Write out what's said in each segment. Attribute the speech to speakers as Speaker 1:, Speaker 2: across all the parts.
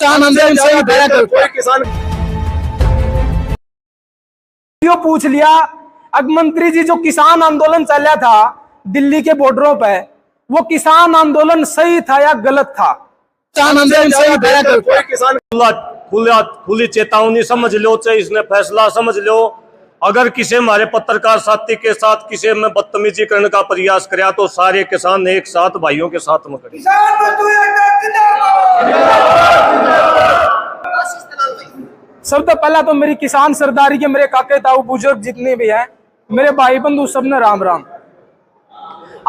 Speaker 1: किसान आंदोलन सही था। कोई किसान
Speaker 2: पूछ लिया अब मंत्री जी, जो किसान आंदोलन चला था दिल्ली के बॉर्डरों पे, वो किसान आंदोलन सही था या गलत था?
Speaker 1: किसान आंदोलन सही था।
Speaker 3: कोई किसान खुली चेतावनी समझ लो, चाहे इसने फैसला समझ लो। अगर किसी हमारे पत्रकार साथी के साथ किसी में बदतमीजी करने का प्रयास कराया तो सारे किसान एक साथ भाइयों के साथ में खड़े।
Speaker 2: सबसे पहला तो मेरी किसान सरदारी के मेरे काके ताऊ बुजुर्ग जितने भी हैं, मेरे भाई बंधु, सबने राम राम।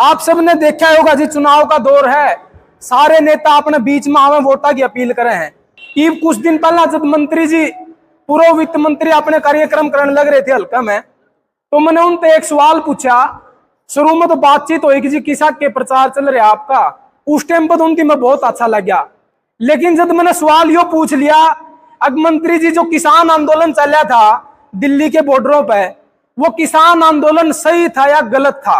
Speaker 2: आप सबने देखा होगा जी, चुनाव का दौर है, सारे नेता अपने बीच में आवे वोटा की अपील करे हैं। कुछ दिन पहला जब मंत्री जी, पूर्व वित्त मंत्री अपने कार्यक्रम करने लग रहे थे हल्का में, तो मैंने उनसे एक सवाल पूछा। शुरू में तो बातचीत हुई कि जी किसान के प्रचार चल रहा आपका, उस टाइम पर उनकी मैं बहुत अच्छा लग गया। लेकिन जब मैंने सवाल यो पूछ लिया, अब मंत्री जी जो किसान आंदोलन चला था दिल्ली के बॉर्डरों पे, वो किसान आंदोलन सही था या गलत था?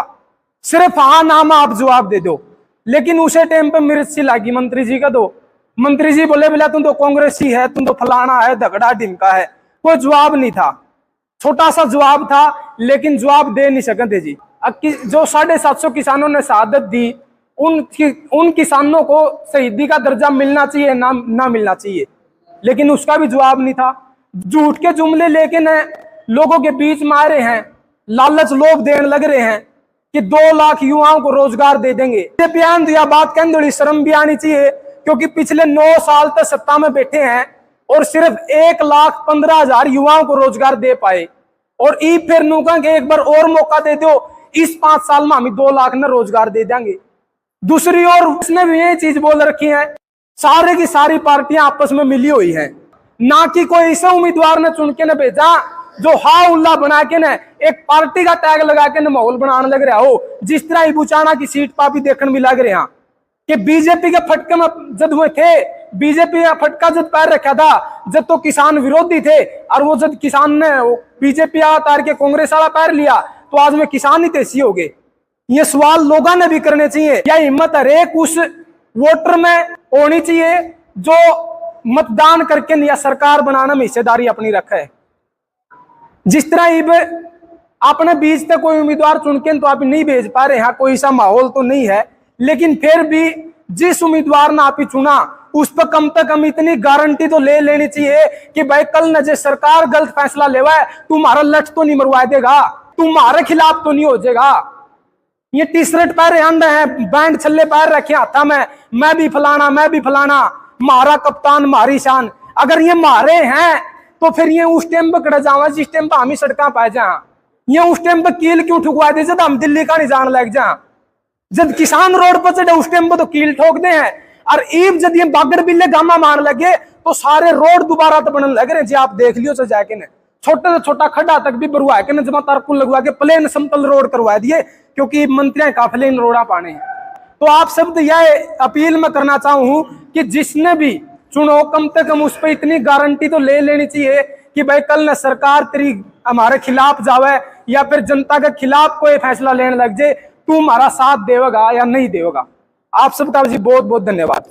Speaker 2: सिर्फ हाँ ना में आप जवाब दे दो। लेकिन उसे टाइम पे मिर्च सी लगी मंत्री जी का। दो मंत्री जी बोले बोला तुम तो कांग्रेसी है, तुम तो फलाना है, धगड़ा ढिमका है। कोई जवाब नहीं था, छोटा सा जवाब था, लेकिन जवाब दे नहीं सकते जी। अब जो 750 किसानों ने शहादत दी, उन किसानों को शहीदी का दर्जा मिलना चाहिए ना मिलना चाहिए, लेकिन उसका भी जवाब नहीं था। झूठ के जुमले लेके न लोगों के बीच में आ रहे हैं, लालच लोग देने लग रहे हैं कि 2 लाख युवाओं को रोजगार दे देंगे। यह बात कहने थोड़ी शर्म भी आनी चाहिए, क्योंकि पिछले 9 साल तक सत्ता में बैठे हैं और सिर्फ 1,15,000 युवाओं को रोजगार दे पाए। और फिर नुका के एक बार और मौका दे दो, इस 5 साल में हम 2 लाख न रोजगार दे देंगे। दूसरी ओर उसने भी ये चीज बोल रखी है, सारे की सारी पार्टियां आपस में मिली हुई हैं, ना कि कोई ऐसा उम्मीदवार ने चुन के न भेजा जो हा उल्ला बना के न एक पार्टी का टैग लगा के न माहौल बनाने लग रहा हो। जिस तरह ही बुचाना की सीट पर भी देखने भी लग रहे हैं कि बीजेपी के फटके में जब हुए थे, बीजेपी का फटका जब पैर रखा था जब तो किसान विरोधी थे, और वो जब किसान ने बीजेपी तार के कांग्रेस वाला पैर लिया तो आज में किसान ही तेजी हो गए। ये सवाल लोगों ने भी करने चाहिए। क्या हिम्मत हर एक उस वोटर में होनी चाहिए जो मतदान करके या सरकार बनाने में हिस्सेदारी अपनी रखे? जिस तरह अपने बीच से कोई उम्मीदवार चुन के तो आप नहीं भेज पा रहे हैं, कोई ऐसा माहौल तो नहीं है, लेकिन फिर भी जिस उम्मीदवार ने आप ही चुना उस पर कम से कम इतनी गारंटी तो ले लेनी चाहिए कि भाई कल न जे सरकार गलत फैसला लेवा है, तुम्हारा लट तो नहीं मरवा देगा, तुम्हारे खिलाफ तो नहीं हो जाएगा। ये टी शर्ट पहरे अंडे हैं, बैंड छल्ले पैर रखे हाथा में, मैं भी फलाना, मारा कप्तान मारी शान। अगर ये मारे हैं तो फिर ये उस टाइम पर कड़े जावा जिस टाइम पर हम ही सड़क पाए जा। ये उस टाइम पर कील क्यों ठुकवा दे जब हम दिल्ली का नहीं जान लग जा। जब किसान रोड पर चढ़े उस टाइम पर तो कील ठोक दे हैं, और ईब जब ये बागर बिल्ले गामा मार लगे तो सारे रोड दोबारा तो बनने लग रहे जी। आप देख लियो जाके ने छोटे से छोटा खड्डा तक भी भरवा के जमा तारकुल लगवा के प्लेन समतल रोड करवा दिए, क्योंकि मंत्री काफिले इन रोड़ा पाने हैं। तो आप सब यह अपील मैं करना चाहूँ कि जिसने भी चुनो कम से कम उस पर इतनी गारंटी तो ले लेनी चाहिए कि भाई कल न सरकार तेरी हमारे खिलाफ जावे या फिर जनता के खिलाफ कोई फैसला लेने लग जाए, तू हमारा साथ देगा या नहीं देगा। आप सबका जी बहुत बहुत धन्यवाद।